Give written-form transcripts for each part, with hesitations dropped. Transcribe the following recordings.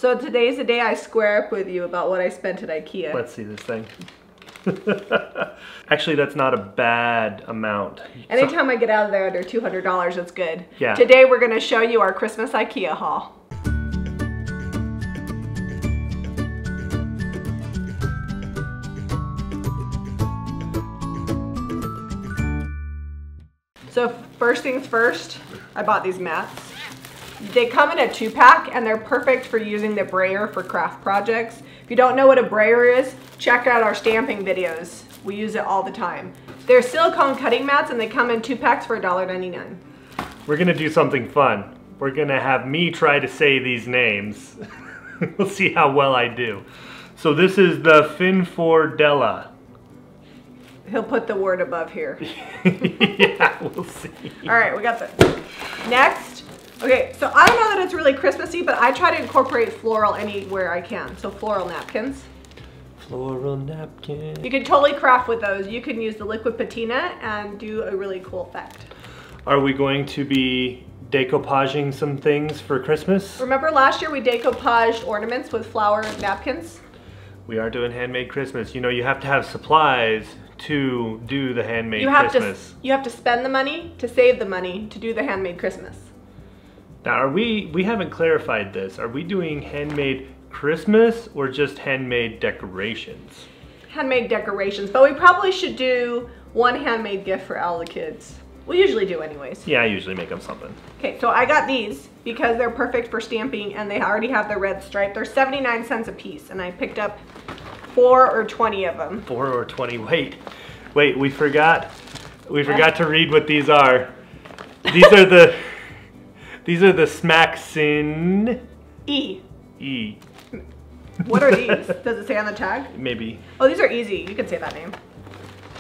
So today's the day I square up with you about what I spent at IKEA. Let's see this thing. Actually, that's not a bad amount. Anytime I get out of there under $200, it's good. Yeah. Today we're going to show you our Christmas IKEA haul. So first things first, I bought these mats. They come in a 2-pack and they're perfect for using the brayer for craft projects. If you don't know what a brayer is, check out our stamping videos. We use it all the time. They're silicone cutting mats and they come in 2 packs for $1.99. We're gonna do something fun. We're gonna have me try to say these names. We'll see how well I do. So this is the Finfordella. He'll put the word above here. Yeah, we'll see. All right, we got this. Next, okay, so I don't know that it's really Christmassy, but I try to incorporate floral anywhere I can. So floral napkins. Floral napkin. You can totally craft with those. You can use the liquid patina and do a really cool effect. Are we going to be decoupaging some things for Christmas? Remember last year we decoupaged ornaments with flower napkins? We are doing handmade Christmas. You know, you have to have supplies to do the handmade Christmas. You have to spend the money to save the money to do the handmade Christmas. Now, we haven't clarified this. Are we doing handmade Christmas or just handmade decorations? Handmade decorations, but we probably should do one handmade gift for all the kids. We usually do anyways. Yeah, I usually make them something. Okay, so I got these because they're perfect for stamping and they already have the red stripe. They're 79 cents a piece and I picked up 4 or 20 of them. 4 or 20, wait, we forgot to read what these are. These are the Smaxin E. What are these? Does it say on the tag? Maybe. Oh, these are easy. You can say that name.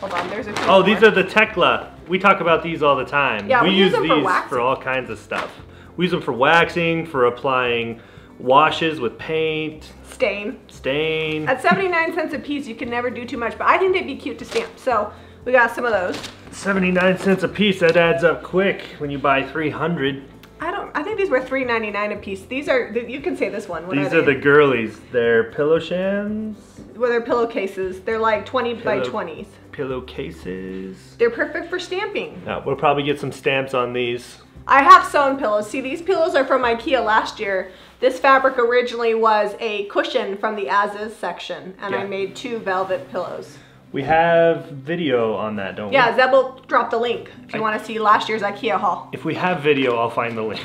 Hold on, there's a few Oh, more. these are the Tekla. We talk about these all the time. Yeah, we use them these for waxing. for all kinds of stuff. We use them for waxing, for applying washes with paint. Stain. At 79 cents a piece, you can never do too much, but I think they'd be cute to stamp. So we got some of those. 79 cents a piece, that adds up quick when you buy 300. I think these were $3.99 a piece. These are, you can say this one. What these are the girlies. They're pillow shams. Well, they're pillowcases. They're like 20 by 20s. Pillowcases. They're perfect for stamping. Now, we'll probably get some stamps on these. I have sewn pillows. See, these pillows are from IKEA last year. This fabric originally was a cushion from the as-is section, and I made 2 velvet pillows. We have video on that, don't we? Yeah, Zeb will drop the link if you want to see last year's IKEA haul. If we have video, I'll find the link.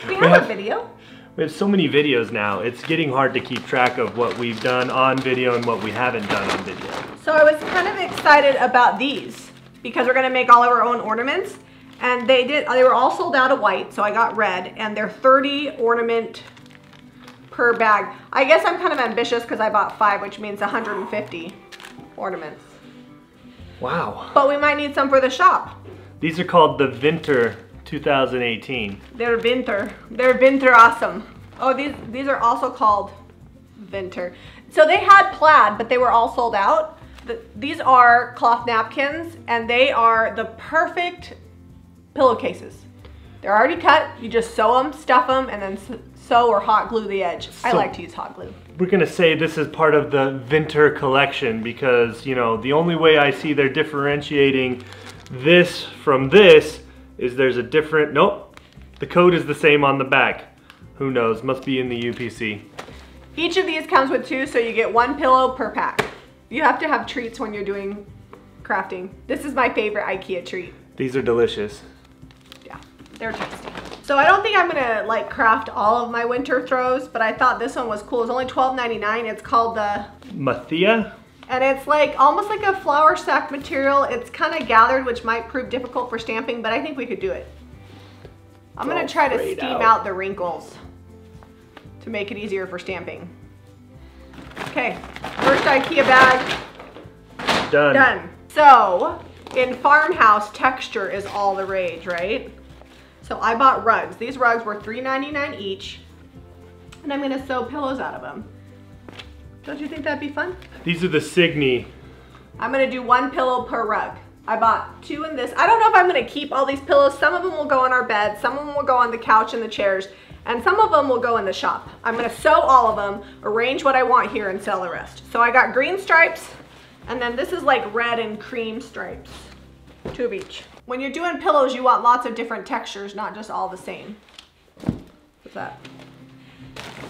We have a video. We have so many videos now. It's getting hard to keep track of what we've done on video and what we haven't done on video. So I was kind of excited about these because we're going to make all of our own ornaments. And they were all sold out of white, so I got red, and they're 30 ornament per bag. I guess I'm kind of ambitious because I bought 5, which means 150 ornaments. Wow. But we might need some for the shop. These are called the Winter 2018. They're winter. They're winter awesome. Oh, these are also called winter. So they had plaid, but they were all sold out. These are cloth napkins, and they are the perfect pillowcases. They're already cut. You just sew them, stuff them, and then sew or hot glue the edge. I like to use hot glue. We're gonna say this is part of the Winter collection because, you know, the only way I see they're differentiating this from this is there's a different, nope, the code is the same on the back. Who knows, must be in the UPC. Each of these comes with 2, so you get 1 pillow per pack. You have to have treats when you're doing crafting. This is my favorite IKEA treat. These are delicious. Yeah, they're tasty. So I don't think I'm gonna like craft all of my winter throws, but I thought this one was cool. It's only $12.99. It's called the Mathia. And it's like almost like a flour sack material. It's kind of gathered, which might prove difficult for stamping, but I think we could do it. I'm gonna try to steam out the wrinkles to make it easier for stamping. Okay, first IKEA bag. Done. So, in farmhouse, texture is all the rage, right? So I bought rugs. These rugs were $3.99 each, and I'm gonna sew pillows out of them. Don't you think that'd be fun? These are the Signy. I'm gonna do 1 pillow per rug. I bought 2 in this. I don't know if I'm gonna keep all these pillows. Some of them will go on our bed, some of them will go on the couch and the chairs, And some of them will go in the shop. I'm gonna sew all of them, arrange what I want here, and sell the rest. So I got green stripes, and then this is like red and cream stripes. 2 of each. When you're doing pillows, you want lots of different textures, not just all the same. What's that?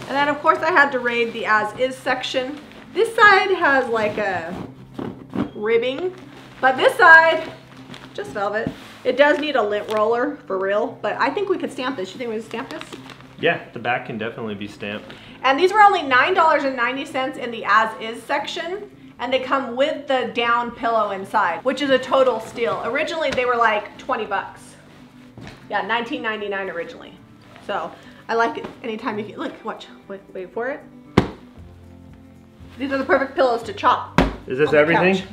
And then of course I had to raid the as is section. This side has like a ribbing, but this side, just velvet. It does need a lint roller for real, but I think we could stamp this. You think we could stamp this? Yeah, the back can definitely be stamped. And these were only $9.90 in the as is section, and they come with the down pillow inside, which is a total steal. Originally they were like 20 bucks. Yeah, $19.99 originally. So I like it anytime you can, look, watch, wait for it. These are the perfect pillows to chop. Is this everything? Couch.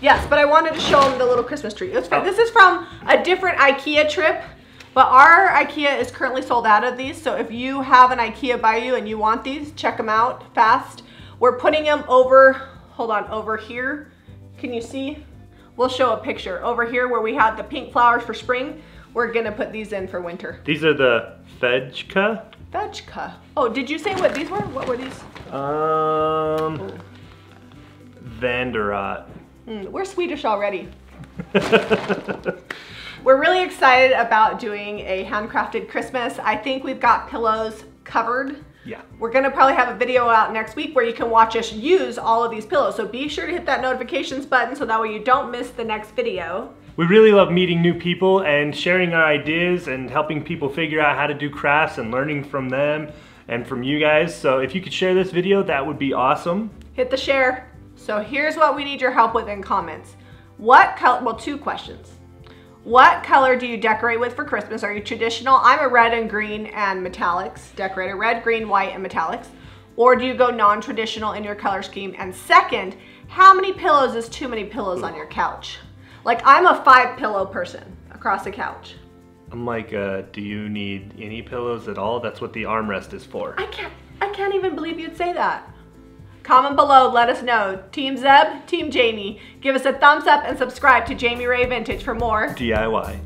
Yes, but I wanted to show them the little Christmas tree. This is from a different IKEA trip, but our IKEA is currently sold out of these. So if you have an IKEA by you and you want these, check them out fast. We're putting them over, hold on, over here. Can you see? We'll show a picture. Over here where we had the pink flowers for spring, we're gonna put these in for winter. These are the Vegka? Vegka. Oh, did you say what these were? What were these? Vanderat. We're Swedish already. We're really excited about doing a handcrafted Christmas. I think we've got pillows covered. Yeah. We're gonna probably have a video out next week where you can watch us use all of these pillows. So be sure to hit that notifications button so that way you don't miss the next video. We really love meeting new people and sharing our ideas and helping people figure out how to do crafts and learning from them and from you guys. So if you could share this video, that would be awesome. Hit the share. So here's what we need your help with in comments. What color, well, 2 questions. What color do you decorate with for Christmas? Are you traditional? I'm a red and green and metallics decorator, red, green, white, and metallics. Or do you go non-traditional in your color scheme? And second, how many pillows is too many pillows on your couch? Like, I'm a 5 pillow person across the couch. I'm like, do you need any pillows at all? That's what the armrest is for. I can't even believe you'd say that. Comment below, let us know. Team Zeb, Team Jamie. Give us a thumbs up and subscribe to Jami Ray Vintage for more DIY.